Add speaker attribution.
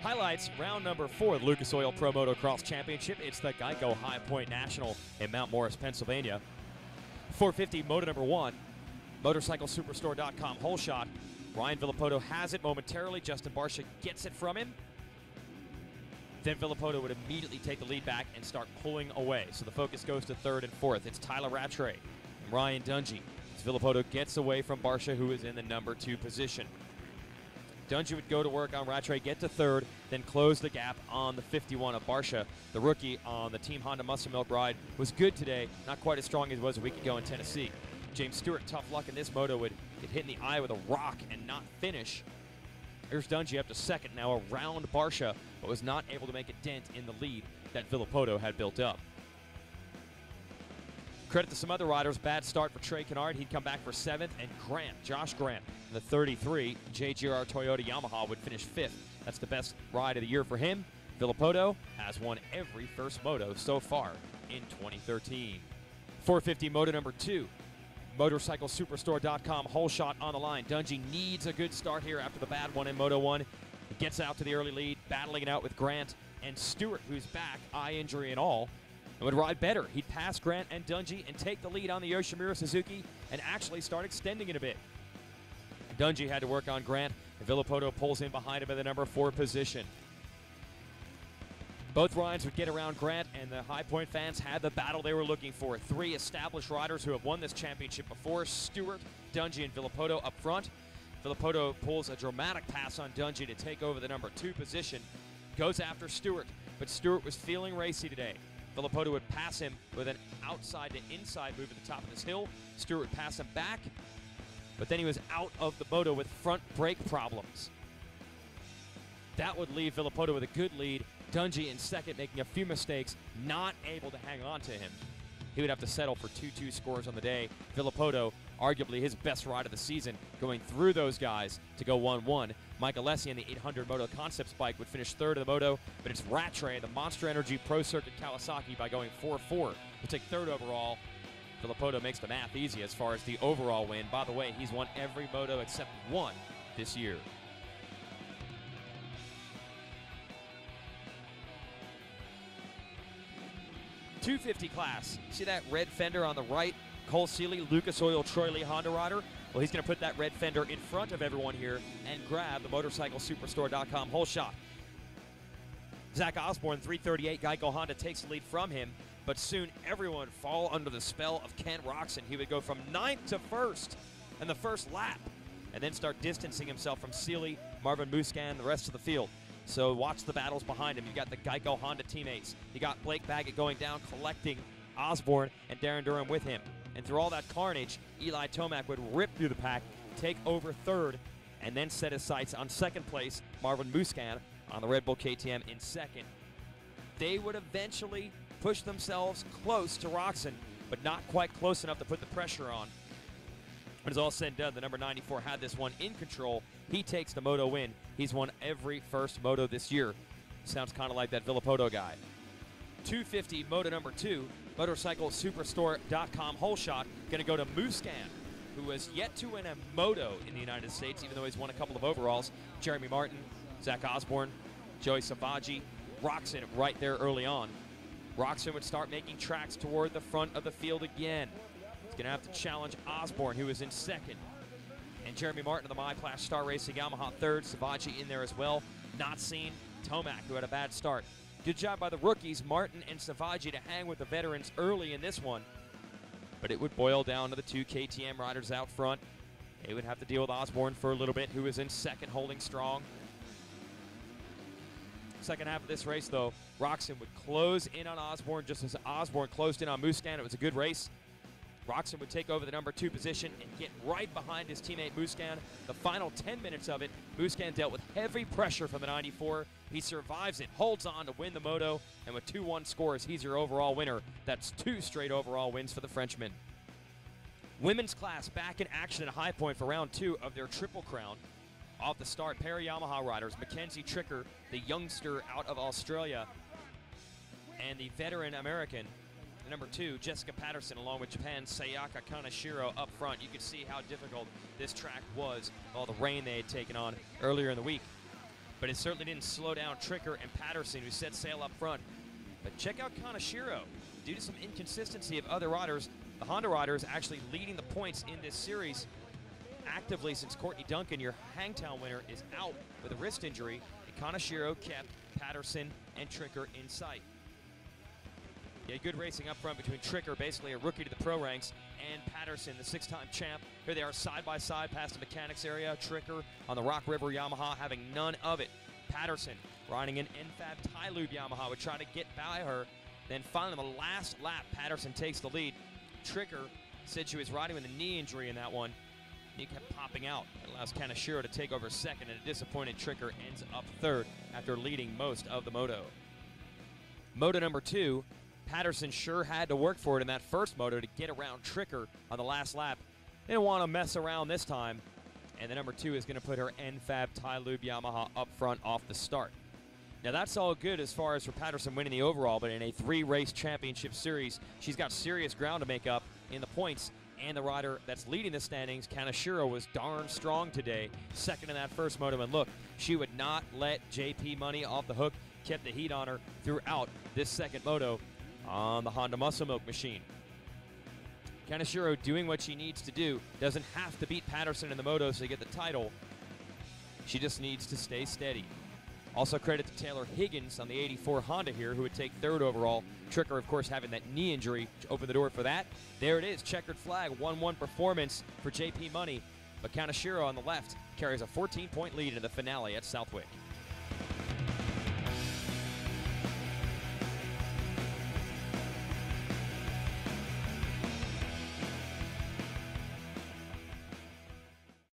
Speaker 1: Highlights round number 4 of the Lucas Oil Pro Motocross Championship. It's the GEICO High Point National in Mount Morris, Pennsylvania. 450 moto number 1, motorcyclesuperstore.com hole shot. Ryan Villopoto has it momentarily. Justin Barcia gets it from him. Then Villopoto would immediately take the lead back and start pulling away. So the focus goes to 3rd and 4th. It's Tyler Rattray and Ryan Dungey. As Villopoto gets away from Barcia, who is in the number 2 position. Dungey would go to work on Rattray, get to 3rd, then close the gap on the 51 of Barcia. The rookie on the Team Honda Muscle Milk ride was good today, not quite as strong as it was a week ago in Tennessee. James Stewart, tough luck in this moto, would get hit in the eye with a rock and not finish. Here's Dungey up to 2nd now around Barcia, but was not able to make a dent in the lead that Villopoto had built up. Credit to some other riders. Bad start for Trey Kennard. He'd come back for 7th. And Grant, Josh Grant, in the 33, JGR Toyota Yamaha would finish 5th. That's the best ride of the year for him. Villopoto has won every first moto so far in 2013. 450 moto number 2. MotorcycleSuperstore.com hole shot on the line. Dungey needs a good start here after the bad one in Moto 1. He gets out to the early lead, battling it out with Grant and Stewart, who's back, eye injury and all, and would ride better. He'd pass Grant and Dungey and take the lead on the Yoshimura Suzuki and actually start extending it a bit. Dungey had to work on Grant, and Villopoto pulls in behind him in the number 4 position. Both rides would get around Grant, and the High Point fans had the battle they were looking for. 3 established riders who have won this championship before: Stewart, Dungey, and Villopoto up front. Villopoto pulls a dramatic pass on Dungey to take over the number 2 position. Goes after Stewart, but Stewart was feeling racy today. Villopoto would pass him with an outside to inside move at the top of this hill. Stewart would pass him back, but then he was out of the moto with front brake problems. That would leave Villopoto with a good lead. Dungey in 2nd, making a few mistakes, not able to hang on to him. He would have to settle for 2-2 scores on the day. Villopoto, arguably his best ride of the season, going through those guys to go 1-1. Mike Alessi in the 800 Moto Concepts bike would finish 3rd of the moto, but it's Rattray, the Monster Energy Pro Circuit Kawasaki, by going 4-4. He'll take 3rd overall. Villopoto makes the math easy as far as the overall win. By the way, he's won every moto except 1 this year. .250 class. See that red fender on the right? Cole Seeley, Lucas Oil Troy Lee Honda rider. Well, he's going to put that red fender in front of everyone here and grab the MotorcycleSuperstore.com hole shot. Zach Osborne, 338, GEICO Honda takes the lead from him, but soon everyone would fall under the spell of Ken Roczen. He would go from 9th to 1st in the first lap and then start distancing himself from Seeley, Marvin Musquin, and the rest of the field. So watch the battles behind him. You got the GEICO Honda teammates. You got Blake Baggett going down, collecting Osborne and Darren Durham with him. And through all that carnage, Eli Tomac would rip through the pack, take over 3rd, and then set his sights on 2nd place, Marvin Musquin on the Red Bull KTM in 2nd. They would eventually push themselves close to Roczen, but not quite close enough to put the pressure on. When it's all said and done, the number 94 had this one in control. He takes the moto win. He's won every first moto this year. Sounds kind of like that Villopoto guy. 250 moto number 2, MotorcycleSuperstore.com hole shot. Going to go to Musquin, who has yet to win a moto in the United States, even though he's won a couple of overalls. Jeremy Martin, Zach Osborne, Joey Savaggi, Roczen right there early on. Roczen would start making tracks toward the front of the field again. He's going to have to challenge Osborne, who is in 2nd. And Jeremy Martin of the MyPlash Star Racing Yamaha 3rd. Savaggi in there as well. Not seen Tomac, who had a bad start. Good job by the rookies, Martin and Savaggi, to hang with the veterans early in this one. But it would boil down to the 2 KTM riders out front. They would have to deal with Osborne for a little bit, who was in 2nd, holding strong. Second half of this race, though, Roczen would close in on Osborne just as Osborne closed in on Musquin. It was a good race. Roczen would take over the number 2 position and get right behind his teammate Musquin. The final 10 minutes of it, Musquin dealt with heavy pressure from the 94. He survives it, holds on to win the moto, and with 2-1 scores, he's your overall winner. That's 2 straight overall wins for the Frenchman. Women's class back in action at High Point for round 2 of their Triple Crown. Off the start, pair of Yamaha riders, Mackenzie Tricker, the youngster out of Australia, and the veteran American, number 2, Jessica Patterson, along with Japan's Sayaka Kaneshiro up front. You can see how difficult this track was, all the rain they had taken on earlier in the week. but it certainly didn't slow down Tricker and Patterson, who set sail up front. But check out Kaneshiro. Due to some inconsistency of other riders, the Honda rider is actually leading the points in this series actively since Courtney Duncan, your Hangtown winner, is out with a wrist injury, and Kaneshiro kept Patterson and Tricker in sight. Yeah, good racing up front between Tricker, basically a rookie to the pro ranks, and Patterson, the 6-time champ. Here they are side by side past the mechanics area. Tricker on the Rock River Yamaha having none of it. Patterson riding an NFAB Tylube Yamaha would try to get by her. Then finally, on the last lap, Patterson takes the lead. Tricker said she was riding with a knee injury in that one. Knee kept popping out. It allows Kaneshiro to take over second, and a disappointed Tricker ends up third after leading most of the moto. Moto number 2, Patterson sure had to work for it in that first moto to get around Tricker on the last lap. Didn't want to mess around this time. And the number 2 is going to put her NFAB Tylube Yamaha up front off the start. Now that's all good as far as for Patterson winning the overall, but in a 3-race championship series, she's got serious ground to make up in the points. And the rider that's leading the standings, Kaneshiro, was darn strong today. Second in that first moto, and look, she would not let JP Money off the hook. Kept the heat on her throughout this second moto on the Honda Muscle Milk machine. Kaneshiro doing what she needs to do. Doesn't have to beat Patterson in the motos to get the title. She just needs to stay steady. Also credit to Taylor Higgins on the 84 Honda here, who would take third overall. Tricker, of course, having that knee injury to open the door for that. There it is, checkered flag, 1-1 performance for JP Money. But Kaneshiro on the left carries a 14-point lead in the finale at Southwick.